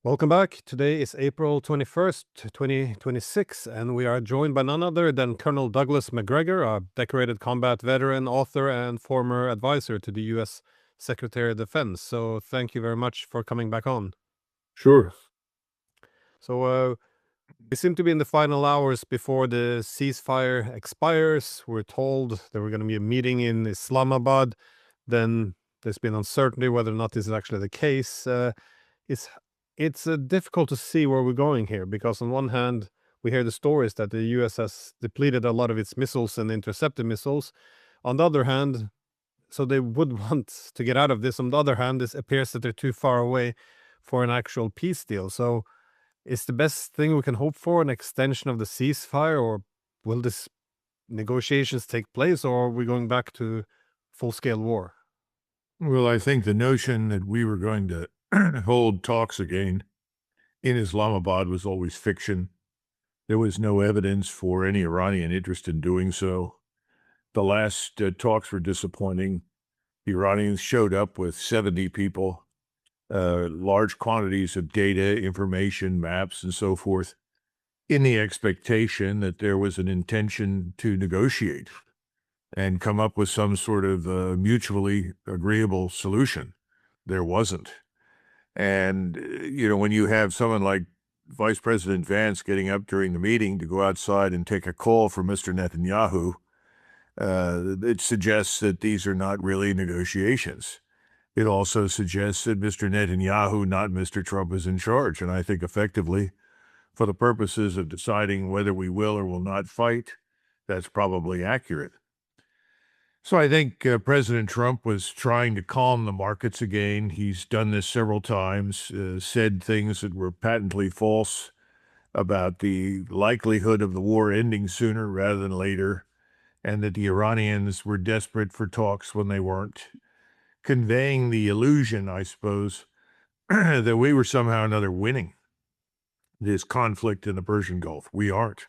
Welcome back. Today is April 21st, 2026, and we are joined by none other than Colonel Douglas Macgregor, a decorated combat veteran, author, and former advisor to the U.S. Secretary of Defense. So thank you very much for coming back on. Sure. So we seem to be in the final hours before the ceasefire expires. We're told there were going to be a meeting in Islamabad. Then there's been uncertainty whether or not this is actually the case. It's it's difficult to see where we're going here because on one hand we hear the stories that the U.S. has depleted a lot of its missiles and intercepted missiles. On the other hand, so they would want to get out of this. On the other hand, it appears that they're too far away for an actual peace deal. So is the best thing we can hope for an extension of the ceasefire, or will this negotiations take place, or are we going back to full-scale war? Well, I think the notion that we were going to hold talks again in Islamabad was always fiction. There was no evidence for any Iranian interest in doing so. The last talks were disappointing. The Iranians showed up with 70 people, large quantities of data, information, maps, and so forth, in the expectation that there was an intention to negotiate and come up with some sort of mutually agreeable solution. There wasn't. And, when you have someone like Vice President Vance getting up during the meeting to go outside and take a call from Mr. Netanyahu, it suggests that these are not really negotiations. It also suggests that Mr. Netanyahu, not Mr. Trump, is in charge. And I think effectively, for the purposes of deciding whether we will or will not fight, that's probably accurate. So I think President Trump was trying to calm the markets again. He's done this several times, said things that were patently false about the likelihood of the war ending sooner rather than later, and that the Iranians were desperate for talks when they weren't, conveying the illusion, I suppose, that we were somehow or another winning this conflict in the Persian Gulf. We aren't.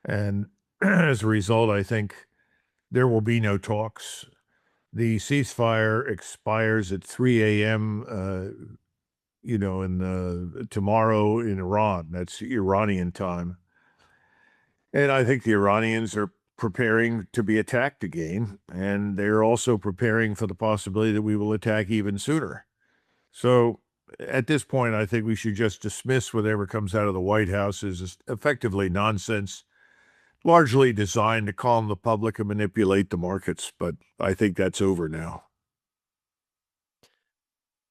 And as a result, I think there will be no talks. The ceasefire expires at 3 a.m., tomorrow in Iran. That's Iranian time. And I think the Iranians are preparing to be attacked again, and they're also preparing for the possibility that we will attack even sooner. So at this point, I think we should just dismiss whatever comes out of the White House as effectively nonsense, largely designed to calm the public and manipulate the markets. But I think that's over now.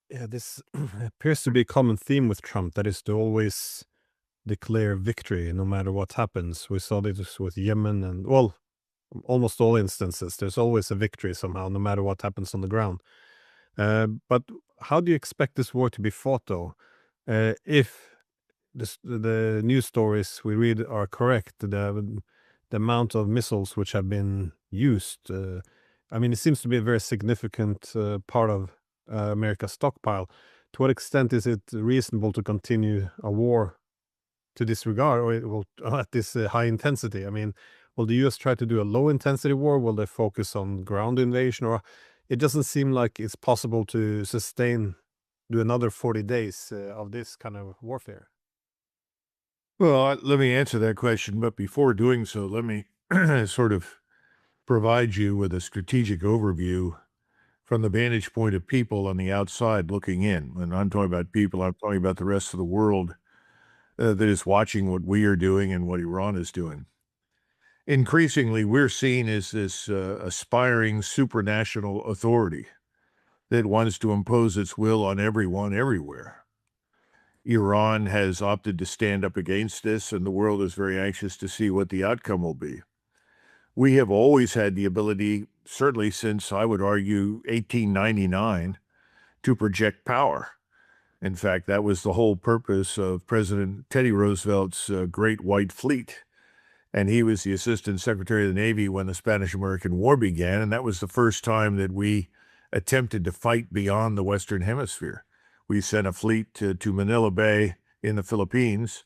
Yeah, this appears to be a common theme with Trump, that is to always declare victory no matter what happens. We saw this with Yemen and, well, almost all instances. There's always a victory somehow, no matter what happens on the ground. But how do you expect this war to be fought, though? If the news stories we read are correct, the amount of missiles which have been used, I mean, it seems to be a very significant part of America's stockpile. To what extent is it reasonable to continue a war to this regard, or it will at this high intensity? I mean, will the U.S. try to do a low intensity war? Will they focus on ground invasion? Or it doesn't seem like it's possible to do another 40 days of this kind of warfare. Well, let me answer that question. But before doing so, let me sort of provide you with a strategic overview from the vantage point of people on the outside looking in. When I'm talking about people, I'm talking about the rest of the world that is watching what we are doing and what Iran is doing. Increasingly, we're seen as this aspiring supranational authority that wants to impose its will on everyone, everywhere. Iran has opted to stand up against this, and the world is very anxious to see what the outcome will be. We have always had the ability, certainly since, I would argue, 1899, to project power. In fact, that was the whole purpose of President Teddy Roosevelt's Great White Fleet. And he was the Assistant Secretary of the Navy when the Spanish-American War began, and that was the first time that we attempted to fight beyond the Western Hemisphere. We sent a fleet to Manila Bay in the Philippines,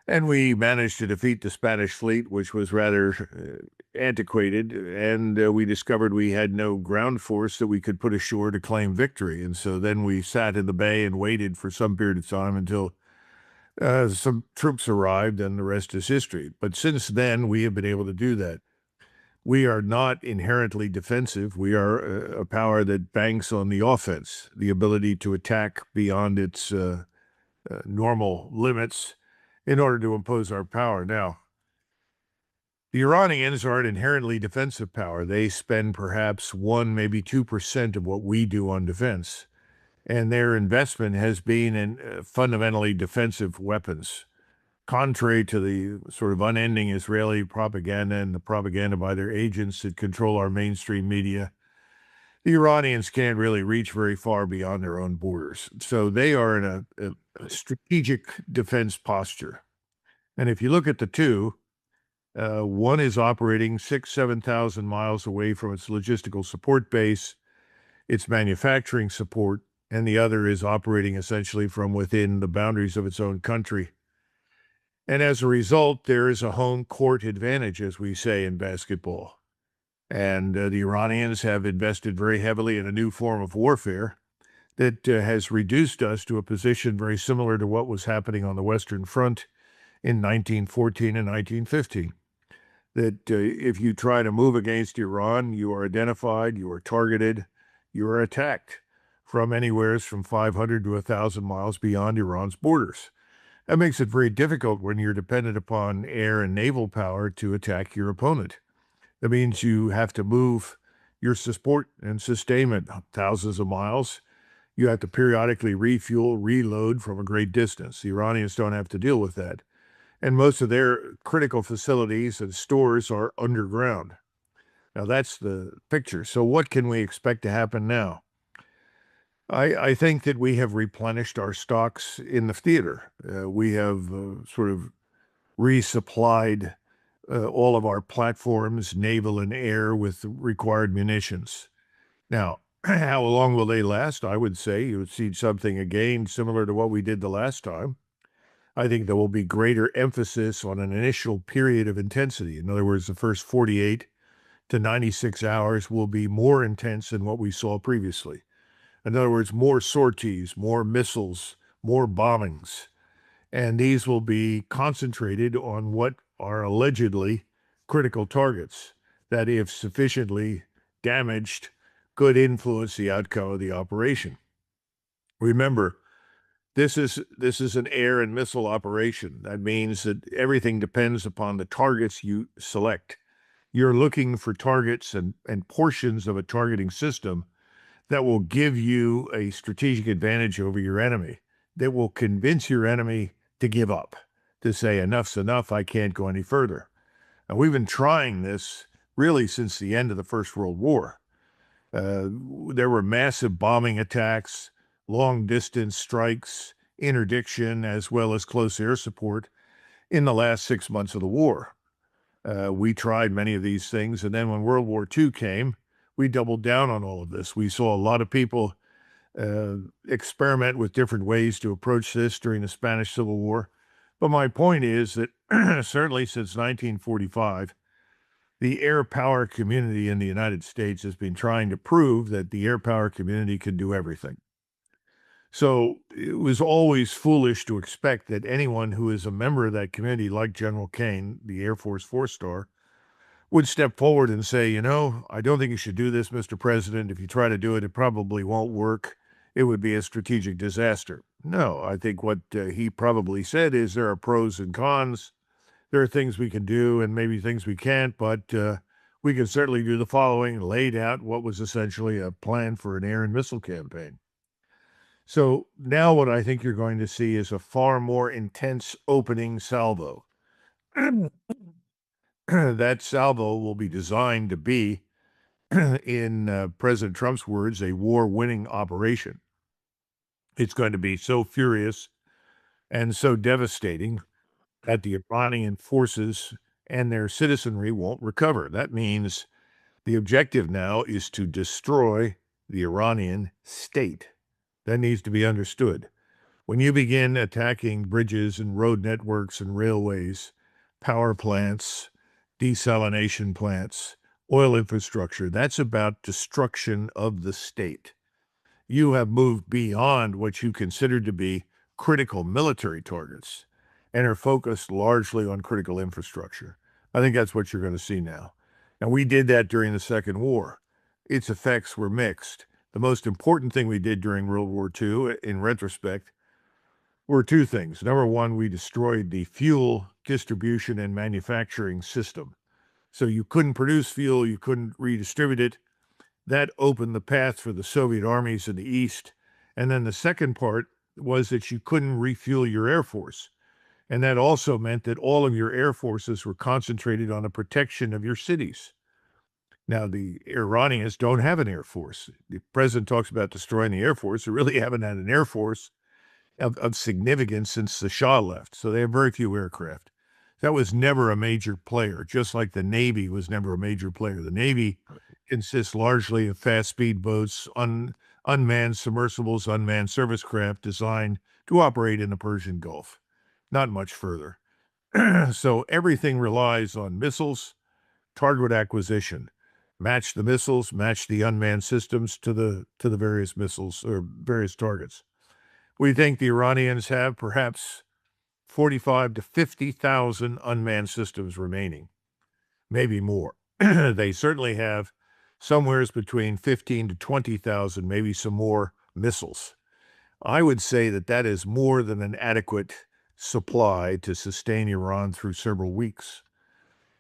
and we managed to defeat the Spanish fleet, which was rather antiquated, and we discovered we had no ground force that we could put ashore to claim victory. And so then we sat in the bay and waited for some period of time until some troops arrived, and the rest is history. But since then, we have been able to do that. We are not inherently defensive. We are a power that banks on the offense, the ability to attack beyond its normal limits in order to impose our power. Now, the Iranians are an inherently defensive power. They spend perhaps 1, maybe 2% of what we do on defense, and their investment has been in fundamentally defensive weapons. Contrary to the sort of unending Israeli propaganda and the propaganda by their agents that control our mainstream media, the Iranians can't really reach very far beyond their own borders. So they are in a strategic defense posture. And if you look at the two, one is operating 7,000 miles away from its logistical support base, its manufacturing support, and the other is operating essentially from within the boundaries of its own country. And as a result, there is a home court advantage, as we say in basketball. And the Iranians have invested very heavily in a new form of warfare that has reduced us to a position very similar to what was happening on the Western Front in 1914 and 1915. That if you try to move against Iran, you are identified, you are targeted, you are attacked from anywhere from 500 to 1,000 miles beyond Iran's borders. That makes it very difficult when you're dependent upon air and naval power to attack your opponent. That means you have to move your support and sustainment thousands of miles. You have to periodically refuel, reload from a great distance. The Iranians don't have to deal with that. And most of their critical facilities and stores are underground. Now, that's the picture. So what can we expect to happen now? I think that we have replenished our stocks in the theater. We have sort of resupplied all of our platforms, naval and air, with required munitions. Now, how long will they last? I would say you would see something again similar to what we did the last time. I think there will be greater emphasis on an initial period of intensity. In other words, the first 48 to 96 hours will be more intense than what we saw previously. In other words, more sorties, more missiles, more bombings. And these will be concentrated on what are allegedly critical targets that, if sufficiently damaged, could influence the outcome of the operation. Remember, this is an air and missile operation. That means that everything depends upon the targets you select. You're looking for targets and portions of a targeting system that will give you a strategic advantage over your enemy, that will convince your enemy to give up, to say, enough's enough, I can't go any further. And we've been trying this really since the end of the First World War. There were massive bombing attacks, long-distance strikes, interdiction, as well as close air support in the last 6 months of the war. We tried many of these things, and then when World War II came, we doubled down on all of this. We saw a lot of people experiment with different ways to approach this during the Spanish Civil War. But my point is that certainly since 1945, the air power community in the United States has been trying to prove that the air power community can do everything. So it was always foolish to expect that anyone who is a member of that community, like General Kane, the Air Force 4-star, would step forward and say, I don't think you should do this, Mr. President. If you try to do it, it probably won't work. It would be a strategic disaster. No, I think what he probably said is there are pros and cons. There are things we can do and maybe things we can't, but we can certainly do the following, laid out what was essentially a plan for an air and missile campaign. So now what I think you're going to see is a far more intense opening salvo. That salvo will be designed to be, in President Trump's words, a war-winning operation. It's going to be so furious and so devastating that the Iranian forces and their citizenry won't recover. That means the objective now is to destroy the Iranian state. That needs to be understood. When you begin attacking bridges and road networks and railways, power plants, desalination plants, oil infrastructure. That's about destruction of the state. You have moved beyond what you considered to be critical military targets and are focused largely on critical infrastructure. I think that's what you're going to see now. And we did that during the Second War. Its effects were mixed. The most important thing we did during World War II, in retrospect, were two things. Number one, we destroyed the fuel distribution and manufacturing system. So you couldn't produce fuel, you couldn't redistribute it. That opened the path for the Soviet armies in the East. And then the second part was that you couldn't refuel your Air Force. And that also meant that all of your air forces were concentrated on the protection of your cities. Now, the Iranians don't have an air force. The president talks about destroying the air force. They really haven't had an air force of significance since the Shah left. So they have very few aircraft. That was never a major player, just like the Navy was never a major player. The Navy consists largely of fast speed boats, unmanned submersibles, unmanned service craft designed to operate in the Persian Gulf. Not much further. So everything relies on missiles, target acquisition. Match the missiles, match the unmanned systems to the various missiles or various targets. We think the Iranians have perhaps 45 to 50,000 unmanned systems remaining, maybe more. They certainly have somewhere between 15 to 20,000, maybe some more missiles. I would say that that is more than an adequate supply to sustain Iran through several weeks.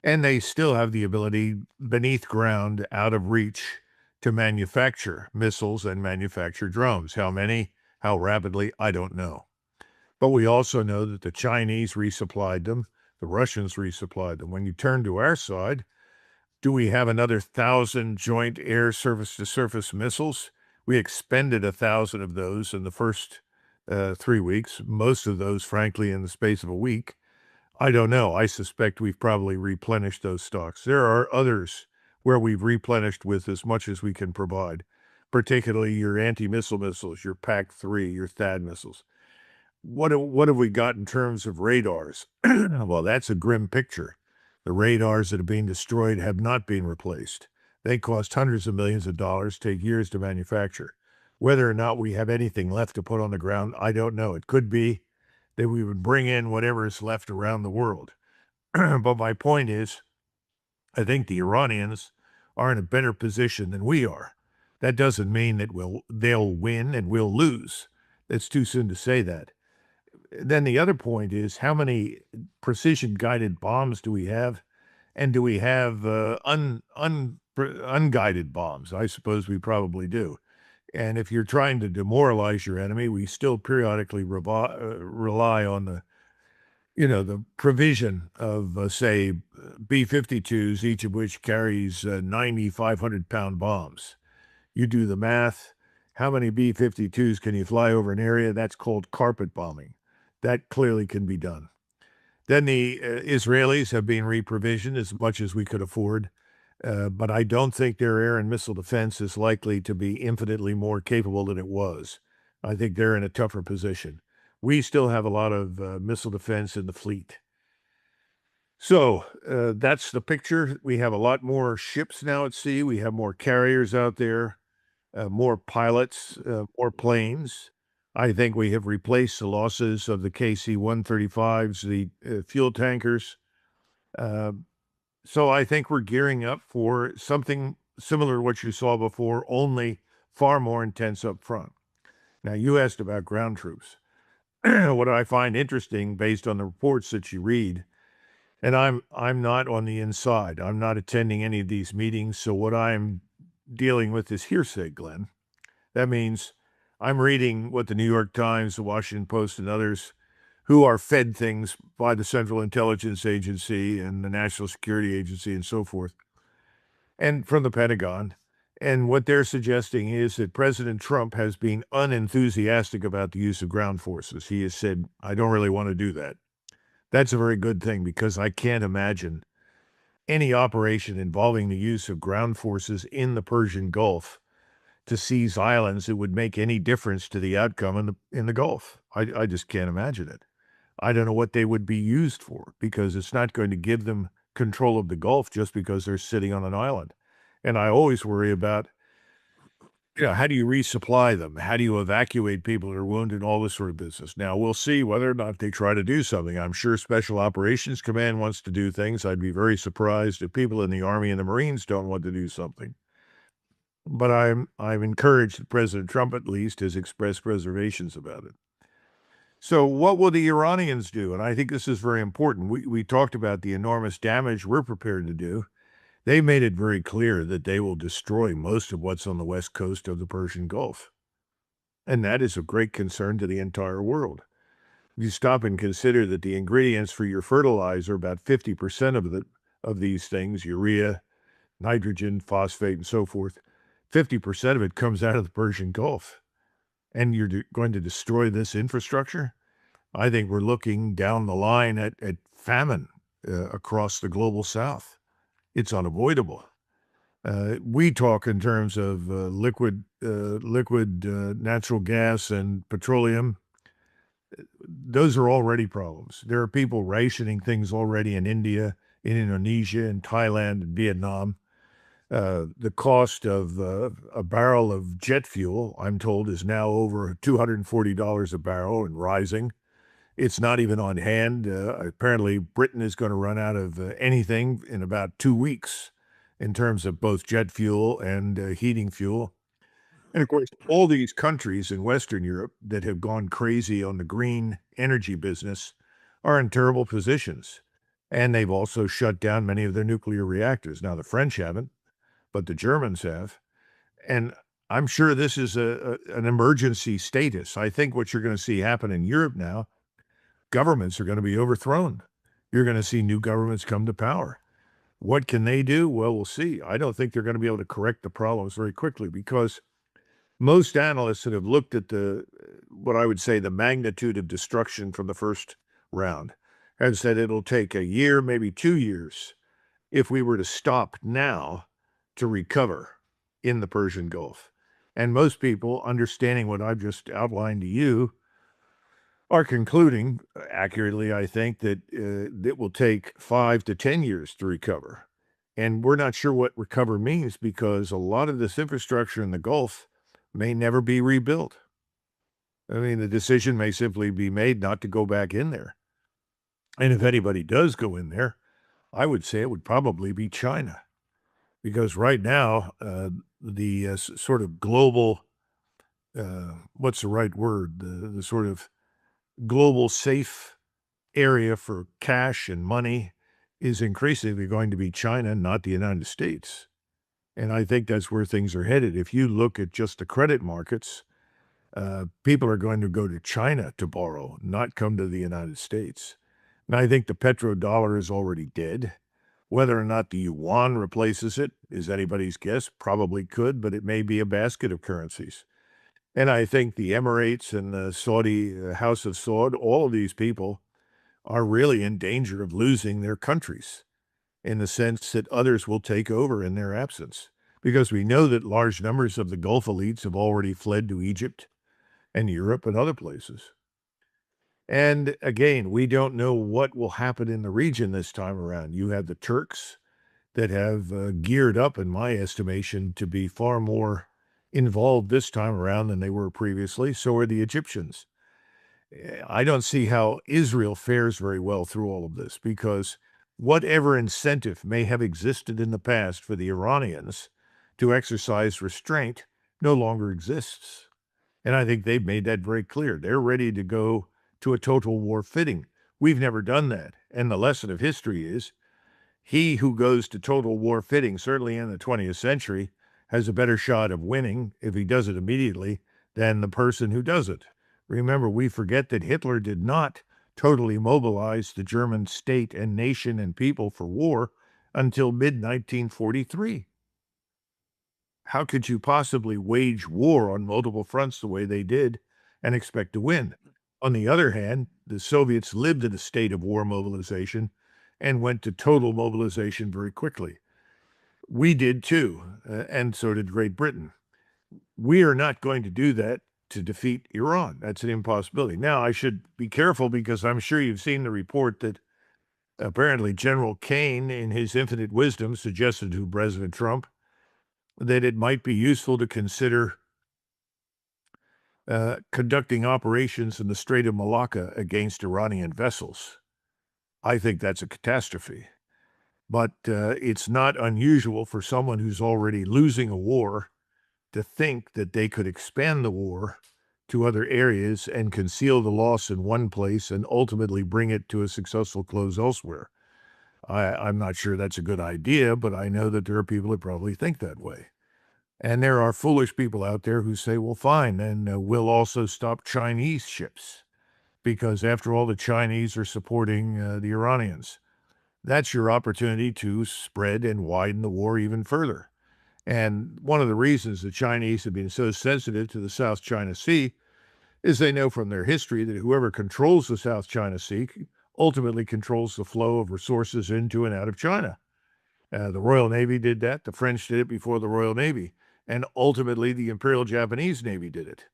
And they still have the ability beneath ground, out of reach, to manufacture missiles and manufacture drones. How many, how rapidly, I don't know. But we also know that the Chinese resupplied them, the Russians resupplied them. When you turn to our side, do we have another 1,000 joint air surface-to-surface missiles? We expended 1,000 of those in the first 3 weeks, most of those, frankly, in the space of a week. I don't know. I suspect we've probably replenished those stocks. There are others where we've replenished with as much as we can provide, particularly your anti-missile missiles, your PAC-3, your THAAD missiles. What have we got in terms of radars? Well, that's a grim picture. The radars that are being destroyed have not been replaced. They cost hundreds of millions of dollars, take years to manufacture. Whether or not we have anything left to put on the ground, I don't know. It could be that we would bring in whatever is left around the world. But my point is, I think the Iranians are in a better position than we are. That doesn't mean that they'll win and we'll lose. It's too soon to say that. Then the other point is, how many precision-guided bombs do we have? And do we have unguided bombs? I suppose we probably do. And if you're trying to demoralize your enemy, we still periodically rely on the provision of, say, B-52s, each of which carries 9,500-pound bombs. You do the math. How many B-52s can you fly over an area? That's called carpet bombing. That clearly can be done. Then the Israelis have been reprovisioned as much as we could afford. But I don't think their air and missile defense is likely to be infinitely more capable than it was. I think they're in a tougher position. We still have a lot of missile defense in the fleet. So that's the picture. We have a lot more ships now at sea. We have more carriers out there, more pilots, more planes. I think we have replaced the losses of the KC-135s, the fuel tankers. So I think we're gearing up for something similar to what you saw before, only far more intense up front. Now, you asked about ground troops. What I find interesting, based on the reports that you read, and I'm not on the inside. I'm not attending any of these meetings, so what I'm dealing with is hearsay, Glenn. That means I'm reading what the New York Times, the Washington Post, and others who are fed things by the Central Intelligence Agency and the National Security Agency and so forth, and from the Pentagon. And what they're suggesting is that President Trump has been unenthusiastic about the use of ground forces. He has said, I don't really want to do that. That's a very good thing, because I can't imagine any operation involving the use of ground forces in the Persian Gulf to seize islands that would make any difference to the outcome in the Gulf. I just can't imagine it. I don't know what they would be used for, because it's not going to give them control of the Gulf just because they're sitting on an island. And I always worry about, how do you resupply them? How do you evacuate people who are wounded? All this sort of business. Now, we'll see whether or not they try to do something. I'm sure Special Operations Command wants to do things. I'd be very surprised if people in the Army and the Marines don't want to do something. But I'm encouraged that President Trump, at least, has expressed reservations about it. So what will the Iranians do? And I think this is very important. We talked about the enormous damage we're prepared to do. They made it very clear that they will destroy most of what's on the west coast of the Persian Gulf. And that is of great concern to the entire world. You stop and consider that the ingredients for your fertilizer, about 50% of these things, urea, nitrogen, phosphate, and so forth, 50% of it comes out of the Persian Gulf. And you're going to destroy this infrastructure? I think we're looking down the line at famine across the global south. It's unavoidable. We talk in terms of liquid natural gas and petroleum. Those are already problems. There are people rationing things already in India, in Indonesia, in Thailand, and Vietnam. The cost of a barrel of jet fuel, I'm told, is now over $240 a barrel and rising. It's not even on hand. Apparently, Britain is going to run out of anything in about 2 weeks in terms of both jet fuel and heating fuel. And of course, all these countries in Western Europe that have gone crazy on the green energy business are in terrible positions. And they've also shut down many of their nuclear reactors. Now, the French haven't, but the Germans have. And I'm sure this is an emergency status. I think what you're going to see happen in Europe now, governments are going to be overthrown. You're going to see new governments come to power. What can they do? Well, we'll see. I don't think they're going to be able to correct the problems very quickly because most analysts that have looked at what I would say the magnitude of destruction from the first round have said it'll take a year, maybe 2 years, if we were to stop now to recover in the Persian Gulf. And most people, understanding what I've just outlined to you, are concluding accurately, I think, that it will take 5 to 10 years to recover. And we're not sure what recover means because a lot of this infrastructure in the Gulf may never be rebuilt. I mean, the decision may simply be made not to go back in there. And if anybody does go in there, I would say it would probably be China. Because right now, the sort of global, what's the right word? The sort of global safe area for cash and money is increasingly going to be China, not the United States. And I think that's where things are headed. If you look at just the credit markets, people are going to go to China to borrow, not come to the United States. And I think the petrodollar is already dead. Whether or not the yuan replaces it is anybody's guess. Probably could, but it may be a basket of currencies. And I think the Emirates and the Saudi House of Saud, all of these people are really in danger of losing their countries in the sense that others will take over in their absence. Because we know that large numbers of the Gulf elites have already fled to Egypt and Europe and other places. And again, we don't know what will happen in the region this time around. You have the Turks that have geared up, in my estimation, to be far more involved this time around than they were previously. So are the Egyptians. I don't see how Israel fares very well through all of this because whatever incentive may have existed in the past for the Iranians to exercise restraint no longer exists. And I think they've made that very clear. They're ready to go to a total war fitting. We've never done that. And the lesson of history is he who goes to total war fitting, certainly in the 20th century, has a better shot of winning if he does it immediately than the person who does it. Remember, we forget that Hitler did not totally mobilize the German state and nation and people for war until mid-1943. How could you possibly wage war on multiple fronts the way they did and expect to win? On the other hand, the Soviets lived in a state of war mobilization and went to total mobilization very quickly. We did too, and so did Great Britain. We are not going to do that to defeat Iran. That's an impossibility. Now, I should be careful because I'm sure you've seen the report that Apparently, General Kane, in his infinite wisdom, suggested to President Trump that it might be useful to consider conducting operations in the Strait of Malacca against Iranian vessels. I think that's a catastrophe. But it's not unusual for someone who's already losing a war to think that they could expand the war to other areas and conceal the loss in one place and ultimately bring it to a successful close elsewhere. I'm not sure that's a good idea, but I know that there are people that probably think that way. And there are foolish people out there who say, well, fine, then we'll also stop Chinese ships because, after all, the Chinese are supporting the Iranians. That's your opportunity to spread and widen the war even further. And one of the reasons the Chinese have been so sensitive to the South China Sea is they know from their history that whoever controls the South China Sea ultimately controls the flow of resources into and out of China. The Royal Navy did that. The French did it before the Royal Navy. And ultimately, the Imperial Japanese Navy did it.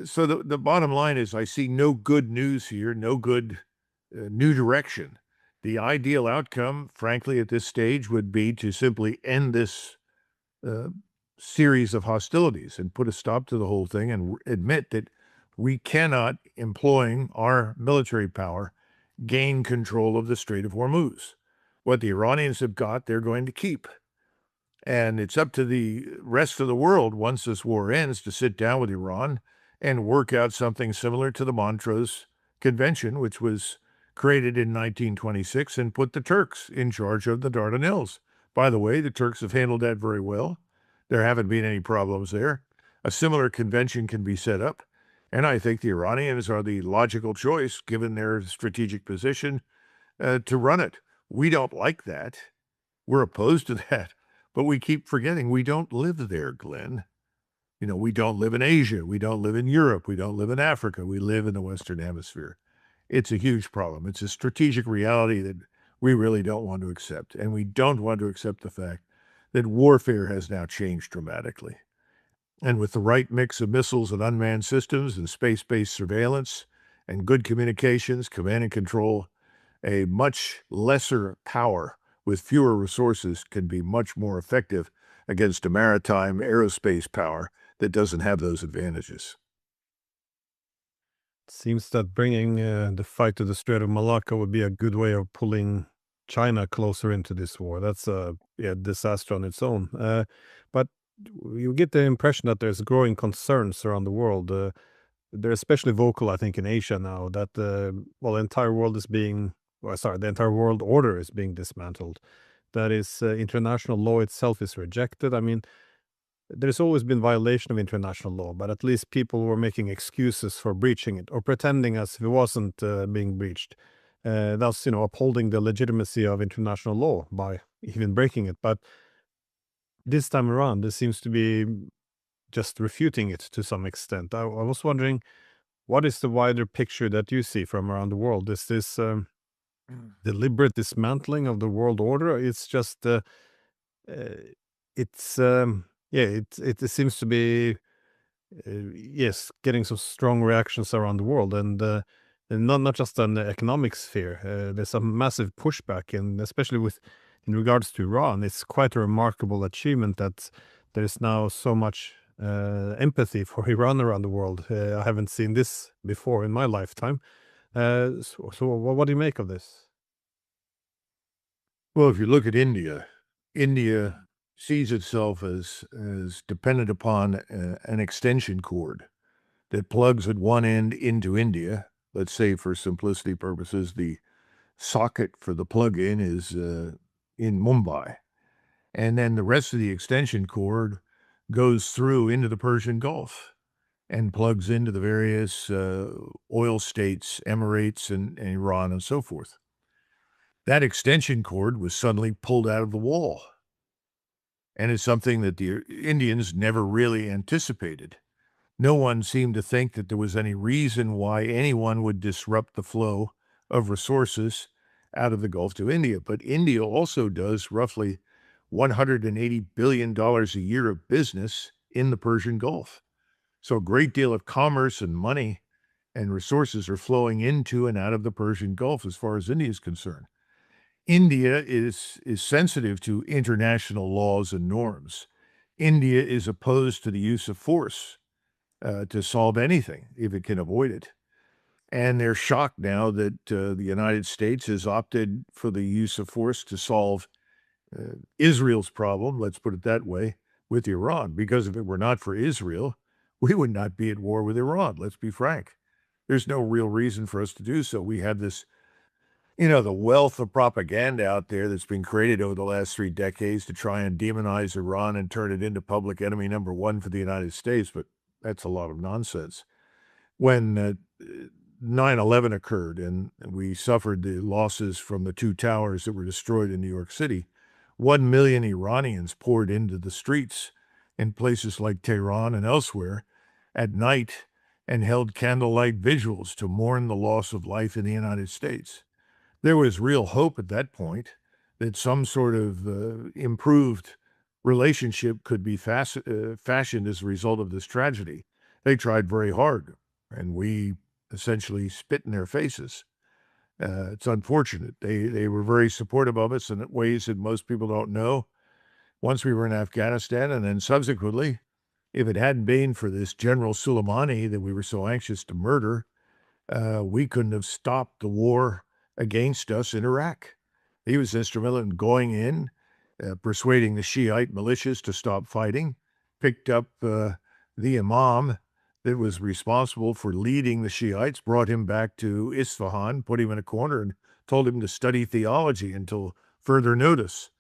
So the bottom line is I see no good news here, no good new direction. The ideal outcome, frankly, at this stage would be to simply end this uh, series of hostilities and put a stop to the whole thing and admit that we cannot, employing our military power, gain control of the Strait of Hormuz. What the Iranians have got, they're going to keep. And it's up to the rest of the world, once this war ends, to sit down with Iran and work out something similar to the Montreux Convention, which was created in 1926 and put the Turks in charge of the Dardanelles. By the way, the Turks have handled that very well. There haven't been any problems there. A similar convention can be set up, and I think the Iranians are the logical choice, given their strategic position, to run it. We don't like that. We're opposed to that. But we keep forgetting we don't live there, Glenn. You know, we don't live in Asia. We don't live in Europe. We don't live in Africa. We live in the Western Hemisphere. It's a huge problem. It's a strategic reality that we really don't want to accept. And we don't want to accept the fact that warfare has now changed dramatically. And with the right mix of missiles and unmanned systems and space-based surveillance and good communications, command and control, a much lesser power with fewer resources can be much more effective against a maritime aerospace power that doesn't have those advantages. Seems that bringing the fight to the Strait of Malacca would be a good way of pulling China closer into this war. That's a disaster on its own. But you get the impression that there's growing concerns around the world. They're especially vocal, I think, in Asia now that well, the entire world is being, well, sorry, the entire world order is being dismantled. That is, international law itself is rejected. I mean, there's always been violation of international law, but at least people were making excuses for breaching it or pretending as if it wasn't being breached. Thus, upholding the legitimacy of international law by even breaking it. But this time around, this seems to be just refuting it to some extent. I was wondering, what is the wider picture that you see from around the world? Is this deliberate dismantling of the world order? It's just, uh, it's, yeah, it seems to be, yes, getting some strong reactions around the world, and not just on the economic sphere. There's a massive pushback, and especially in regards to Iran, it's quite a remarkable achievement that there's now so much empathy for Iran around the world. I haven't seen this before in my lifetime. So what do you make of this? Well, if you look at India, India sees itself as dependent upon an extension cord that plugs at one end into India. Let's say, for simplicity purposes, the socket for the plug-in is in Mumbai. And then the rest of the extension cord goes through into the Persian Gulf and plugs into the various oil states, Emirates, and Iran, and so forth. That extension cord was suddenly pulled out of the wall. And it's something that the Indians never really anticipated. No one seemed to think that there was any reason why anyone would disrupt the flow of resources out of the Gulf to India. But India also does roughly $180 billion a year of business in the Persian Gulf. So a great deal of commerce and money and resources are flowing into and out of the Persian Gulf as far as India is concerned. India is sensitive to international laws and norms. India is opposed to the use of force to solve anything if it can avoid it. And they're shocked now that the United States has opted for the use of force to solve Israel's problem, let's put it that way, with Iran. Because if it were not for Israel, we would not be at war with Iran. Let's be frank. There's no real reason for us to do so. We have this, the wealth of propaganda out there that's been created over the last 3 decades to try and demonize Iran and turn it into public enemy number one for the United States. But that's a lot of nonsense. When 9/11 occurred and we suffered the losses from the 2 towers that were destroyed in New York City, 1 million Iranians poured into the streets in places like Tehran and elsewhere at night and held candlelight vigils to mourn the loss of life in the United States. There was real hope at that point that some sort of improved relationship could be fashioned as a result of this tragedy. They tried very hard, and we essentially spit in their faces. It's unfortunate. They were very supportive of us in ways that most people don't know. Once we were in Afghanistan, and then subsequently, if it hadn't been for this General Soleimani that we were so anxious to murder, we couldn't have stopped the war against us in Iraq. He was instrumental in going in, persuading the Shiite militias to stop fighting, picked up the imam that was responsible for leading the Shiites, brought him back to Isfahan, put him in a corner, and told him to study theology until further notice.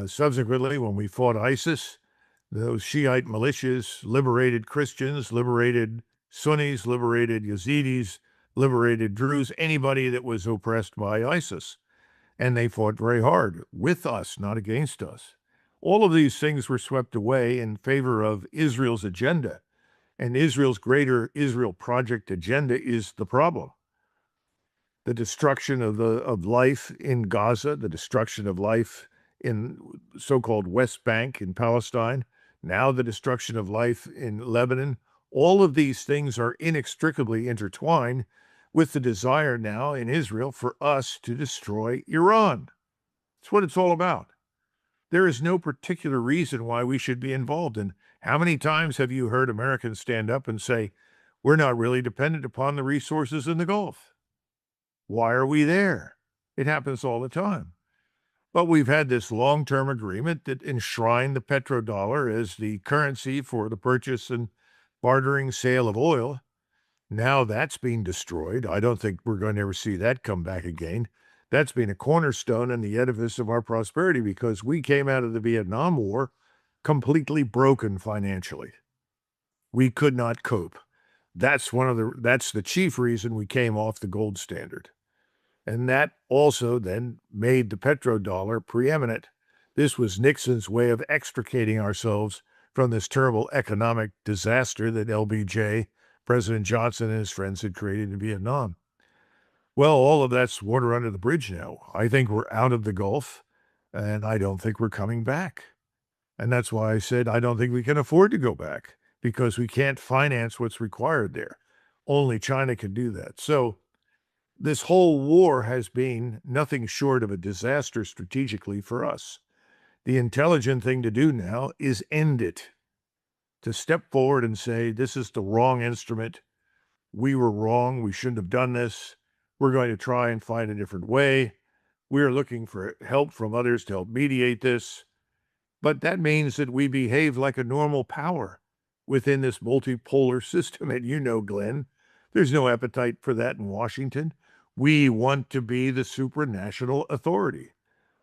Subsequently, when we fought ISIS, those Shiite militias liberated Christians, liberated Sunnis, liberated Yazidis, liberated Druze, anybody that was oppressed by ISIS. And they fought very hard with us, not against us. All of these things were swept away in favor of Israel's agenda. And Israel's greater Israel Project agenda is the problem. The destruction of life in Gaza, the destruction of life in so-called West Bank in Palestine, now the destruction of life in Lebanon. All of these things are inextricably intertwined with the desire now in Israel for us to destroy Iran. That's what it's all about. There is no particular reason why we should be involved. And how many times have you heard Americans stand up and say, we're not really dependent upon the resources in the Gulf? Why are we there? It happens all the time. But we've had this long-term agreement that enshrined the petrodollar as the currency for the purchase and bartering sale of oil. Now that's being destroyed. I don't think we're going to ever see that come back again. That's been a cornerstone in the edifice of our prosperity because we came out of the Vietnam War completely broken financially. We could not cope. That's the chief reason we came off the gold standard. And that also then made the petrodollar preeminent. This was Nixon's way of extricating ourselves from this terrible economic disaster that LBJ, President Johnson, and his friends had created in Vietnam. Well, all of that's water under the bridge now. I think we're out of the Gulf, and I don't think we're coming back. And that's why I said I don't think we can afford to go back, because we can't finance what's required there. Only China can do that. So this whole war has been nothing short of a disaster strategically for us. The intelligent thing to do now is end it, to step forward and say, this is the wrong instrument. We were wrong. We shouldn't have done this. We're going to try and find a different way. We're looking for help from others to help mediate this. But that means that we behave like a normal power within this multipolar system. And you know, Glenn, there's no appetite for that in Washington. We want to be the supranational authority.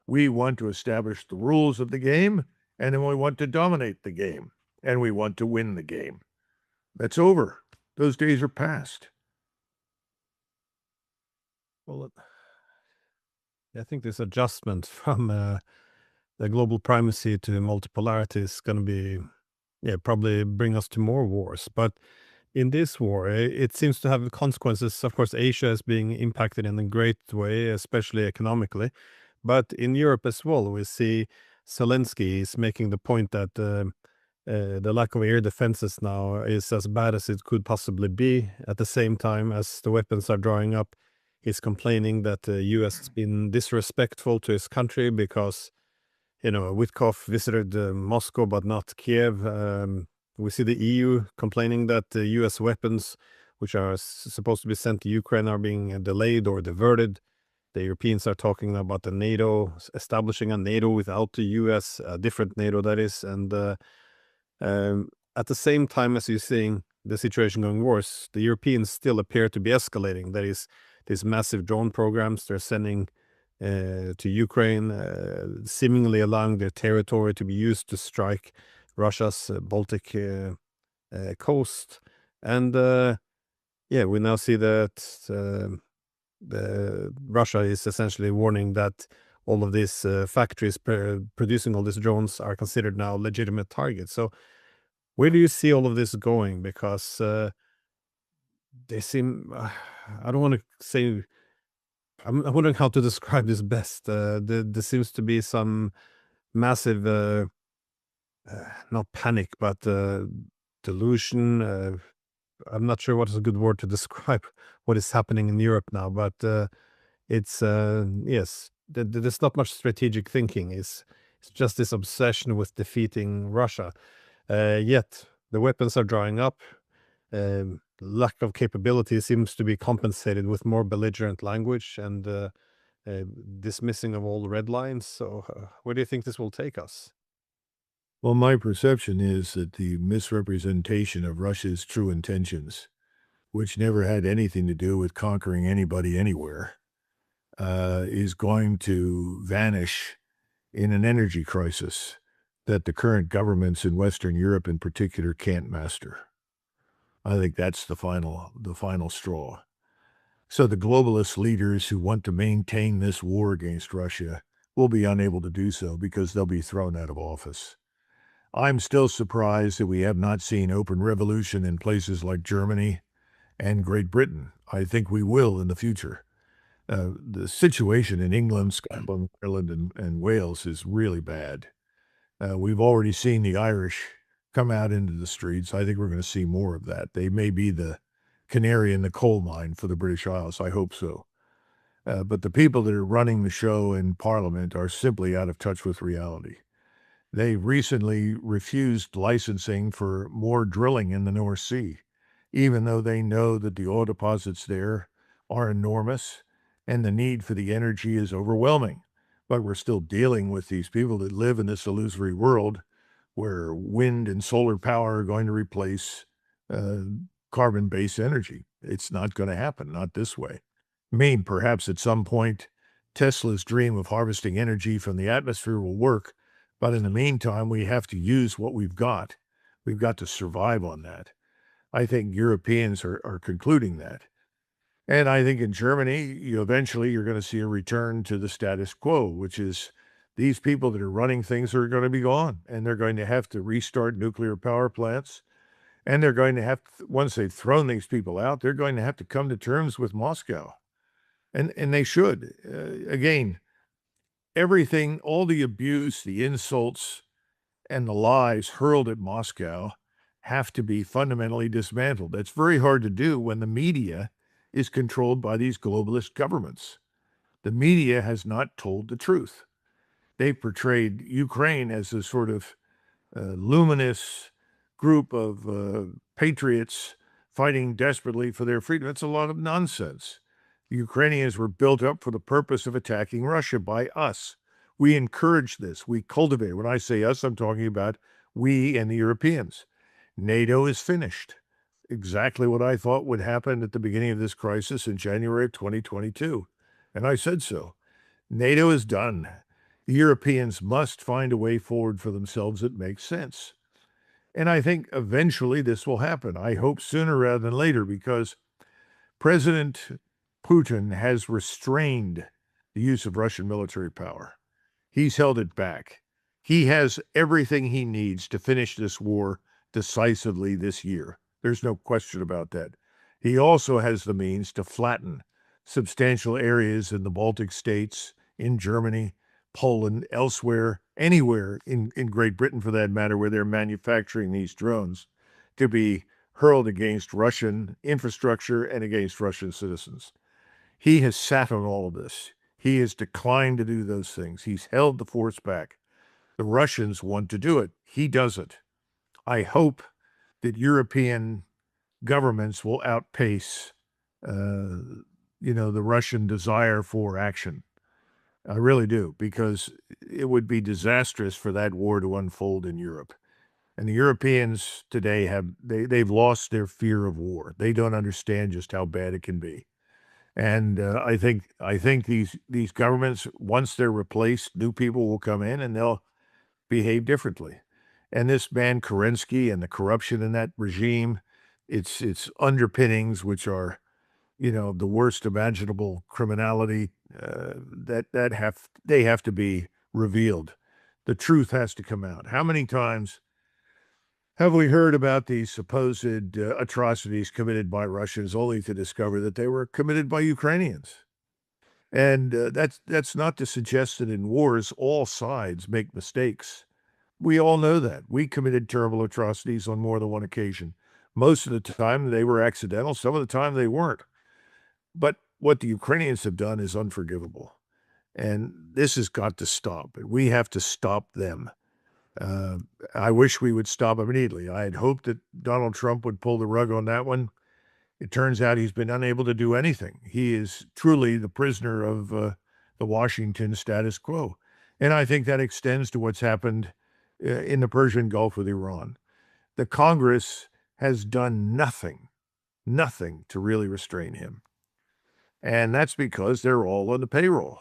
We want to establish the rules of the game, and then we want to dominate the game, and we want to win the game. That's over. Those days are past. Well, I think this adjustment from the global primacy to multipolarity is going to be, probably bring us to more wars. But in this war, it seems to have consequences. Of course, Asia is being impacted in a great way, especially economically. But in Europe as well, we see Zelensky is making the point that the lack of air defenses now is as bad as it could possibly be. At the same time as the weapons are drying up, he's complaining that the U.S. has been disrespectful to his country because, Witkoff visited Moscow but not Kiev. We see the EU complaining that the U.S. weapons, which are supposed to be sent to Ukraine, are being delayed or diverted. The Europeans are talking about the NATO, establishing a NATO without the U.S., a different NATO that is, and at the same time as you're seeing the situation going worse, the Europeans still appear to be escalating. That is, these massive drone programs they're sending to Ukraine, seemingly allowing their territory to be used to strike Russia's Baltic coast. And yeah, we now see that Russia is essentially warning that all of these factories producing all these drones are considered now legitimate targets. So where do you see all of this going? Because they seem, I don't want to say, I'm wondering how to describe this best. There seems to be some massive, not panic, but delusion. I'm not sure what is a good word to describe what is happening in Europe now, but it's, yes, there's not much strategic thinking. It's just this obsession with defeating Russia. Yet the weapons are drying up. Lack of capability seems to be compensated with more belligerent language and dismissing of all red lines. So, where do you think this will take us? Well, my perception is that the misrepresentation of Russia's true intentions, which never had anything to do with conquering anybody anywhere, is going to vanish in an energy crisis that the current governments in Western Europe in particular can't master. I think that's the final straw. So the globalist leaders who want to maintain this war against Russia will be unable to do so because they'll be thrown out of office. I'm still surprised that we have not seen open revolution in places like Germany and Great Britain. I think we will in the future. The situation in England, Scotland, Ireland, and Wales is really bad. We've already seen the Irish come out into the streets. I think we're going to see more of that. They may be the canary in the coal mine for the British Isles. I hope so. But the people that are running the show in Parliament are simply out of touch with reality. They recently refused licensing for more drilling in the North Sea, even though they know that the oil deposits there are enormous and the need for the energy is overwhelming. But we're still dealing with these people that live in this illusory world where wind and solar power are going to replace uh, carbon-based energy. It's not going to happen, not this way. I mean, perhaps at some point, Tesla's dream of harvesting energy from the atmosphere will work, but in the meantime, we have to use what we've got. We've got to survive on that. I think Europeans are concluding that. And I think in Germany, eventually you're going to see a return to the status quo, which is these people that are running things are going to be gone, and they're going to have to restart nuclear power plants. And they're going to have, once they've thrown these people out, they're going to have to come to terms with Moscow. And they should. Again, everything, all the abuse, the insults, and the lies hurled at Moscow have to be fundamentally dismantled. That's very hard to do when the media is controlled by these globalist governments. The media has not told the truth. They've portrayed Ukraine as a sort of luminous group of patriots fighting desperately for their freedom. It's a lot of nonsense. The Ukrainians were built up for the purpose of attacking Russia by us. We encourage this. We cultivate. When I say us, I'm talking about we and the Europeans. NATO is finished. Exactly what I thought would happen at the beginning of this crisis in January of 2022. And I said so. NATO is done. The Europeans must find a way forward for themselves that makes sense. And I think eventually this will happen. I hope sooner rather than later, because President Putin has restrained the use of Russian military power. He's held it back. He has everything he needs to finish this war decisively this year. There's no question about that. He also has the means to flatten substantial areas in the Baltic states, in Germany, Poland, elsewhere, anywhere in Great Britain, for that matter, where they're manufacturing these drones, to be hurled against Russian infrastructure and against Russian citizens. He has sat on all of this. He has declined to do those things. He's held the force back. The Russians want to do it. He doesn't. I hope that European governments will outpace, the Russian desire for action. I really do, because it would be disastrous for that war to unfold in Europe. And the Europeans today they've lost their fear of war. They don't understand just how bad it can be. And I think these governments, once they're replaced, new people will come in and they'll behave differently. And this man Kerensky and the corruption in that regime, its underpinnings, which are the worst imaginable criminality, they have to be revealed. The truth has to come out. How many times have we heard about these supposed atrocities committed by Russians, only to discover that they were committed by Ukrainians? And that's not to suggest that in wars all sides make mistakes. We all know that. We committed terrible atrocities on more than one occasion. Most of the time they were accidental. Some of the time they weren't. But what the Ukrainians have done is unforgivable. And this has got to stop. We have to stop them. I wish we would stop immediately. I had hoped that Donald Trump would pull the rug on that one. It turns out he's been unable to do anything. He is truly the prisoner of the Washington status quo. And I think that extends to what's happened in the Persian Gulf with Iran. The Congress has done nothing to really restrain him. And that's because they're all on the payroll.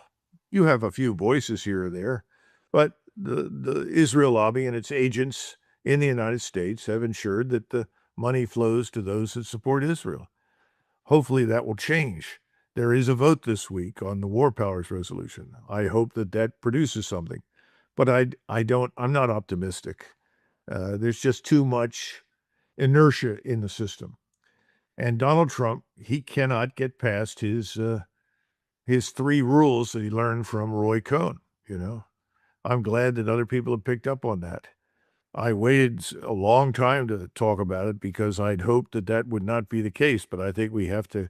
You have a few voices here or there, but the Israel lobby and its agents in the United States have ensured that the money flows to those that support Israel. Hopefully that will change. There is a vote this week on the War Powers Resolution. I hope that produces something, but I'm not optimistic. There's just too much inertia in the system. And Donald Trump, he cannot get past his 3 rules that he learned from Roy Cohn. I'm glad that other people have picked up on that. I waited a long time to talk about it because I'd hoped that would not be the case, but I think we have to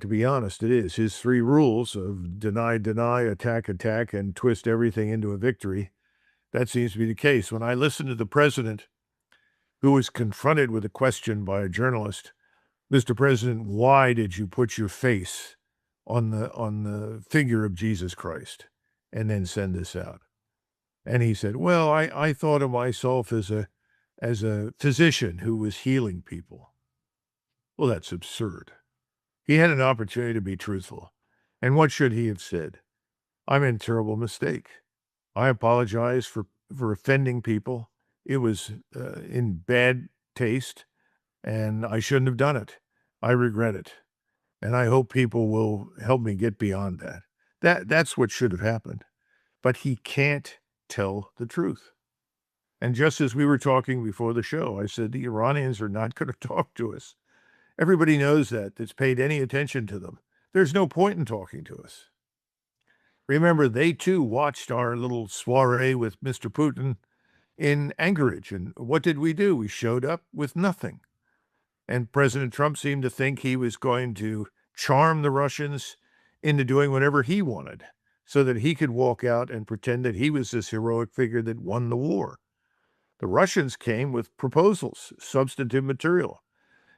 be honest. It is his 3 rules of deny, attack, and twist everything into a victory. That seems to be the case. When I listened to the president, who was confronted with a question by a journalist, "Mr. President, why did you put your face on the figure of Jesus Christ and then send this out?" And he said, "Well, I thought of myself as a physician who was healing people." Well, that's absurd. He had an opportunity to be truthful. And what should he have said? "I made a terrible mistake. I apologize for offending people. It was in bad taste, and I shouldn't have done it. I regret it. And I hope people will help me get beyond that." That's what should have happened. But he can't tell the truth. And just as we were talking before the show, I said the Iranians are not going to talk to us. Everybody knows that's paid any attention to them. There's no point in talking to us. Remember, they too watched our little soiree with Mr. Putin in Anchorage. And what did we do? We showed up with nothing. And President Trump seemed to think he was going to charm the Russians into doing whatever he wanted so that he could walk out and pretend that he was this heroic figure that won the war. The Russians came with proposals, substantive material.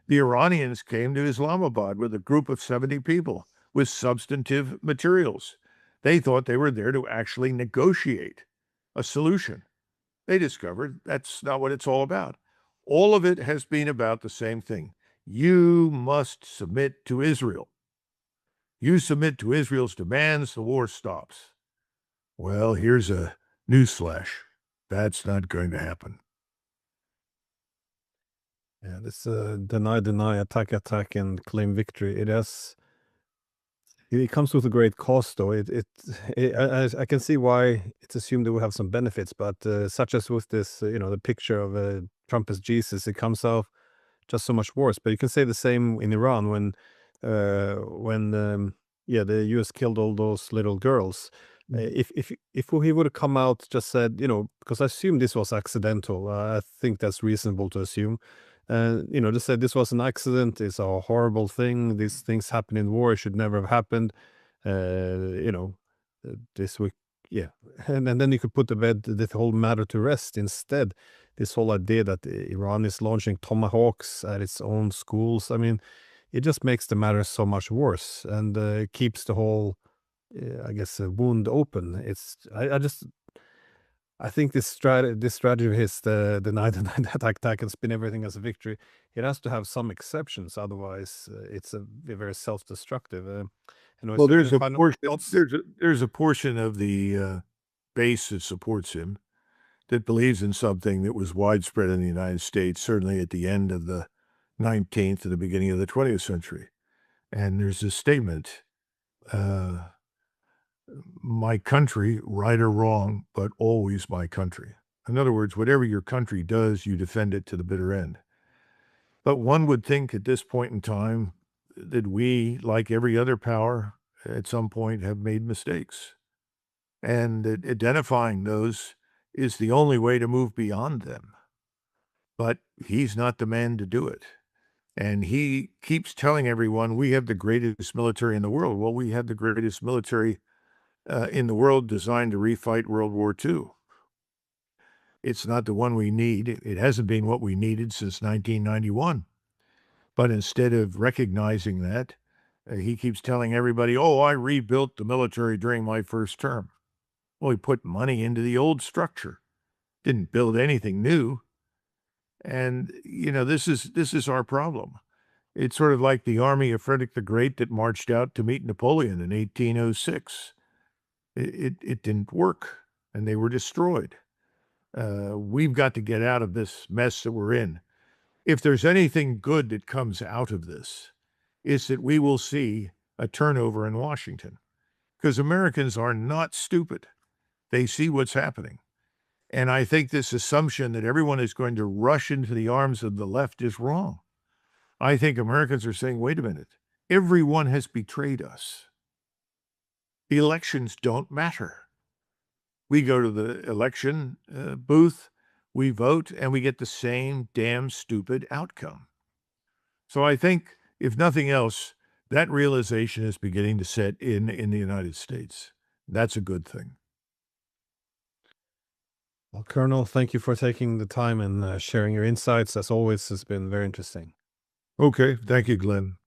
The Iranians came to Islamabad with a group of 70 people with substantive materials. They thought they were there to actually negotiate a solution. They discovered that's not what it's all about. All of it has been about the same thing. You must submit to Israel. You submit to Israel's demands, the war stops. Well, here's a newsflash. That's not going to happen. Yeah, this deny, attack, and claim victory. It comes with a great cost, though. I can see why it's assumed it will have some benefits, but such as with this, the picture of Trump as Jesus, it comes out just so much worse. But you can say the same in Iran when yeah, the U.S. killed all those little girls. If he would have come out just said, because I assume this was accidental. I think that's reasonable to assume. Just said this was an accident. It's a horrible thing. These things happen in war. It should never have happened. This week, yeah, and then you could put the whole matter to rest instead. This whole idea that Iran is launching tomahawks at its own schools. I mean, it just makes the matter so much worse and keeps the whole, I guess, a wound open. I think this strategy of his, the night and night attack and spin everything as a victory. It has to have some exceptions, otherwise it's a very self-destructive. Well, So any there's a final portion thoughts? there's a portion of the base that supports him that believes in something that was widespread in the United States, certainly at the end of the 19th and the beginning of the 20th century. And there's a statement, uh, "My country, right or wrong, but always my country." In other words, whatever your country does, you defend it to the bitter end. But one would think at this point in time that we, like every other power, at some point have made mistakes, and that identifying those is the only way to move beyond them. But he's not the man to do it. And he keeps telling everyone, we have the greatest military in the world. Well, we have the greatest military in the world designed to refight World War II. It's not the one we need. It hasn't been what we needed since 1991. But instead of recognizing that, he keeps telling everybody, oh, I rebuilt the military during my first term. Well, he put money into the old structure, didn't build anything new. And, this is our problem. It's sort of like the army of Frederick the Great that marched out to meet Napoleon in 1806. It didn't work, and they were destroyed. We've got to get out of this mess that we're in. If there's anything good that comes out of this, it's that we will see a turnover in Washington, because Americans are not stupid. They see what's happening. And I think this assumption that everyone is going to rush into the arms of the left is wrong. I think Americans are saying, wait a minute, everyone has betrayed us. Elections don't matter. We go to the election booth, we vote, and we get the same damn stupid outcome. So I think, if nothing else, that realization is beginning to set in the United States. That's a good thing. Well, Colonel, thank you for taking the time and sharing your insights. As always, it's been very interesting. Okay. Thank you, Glenn.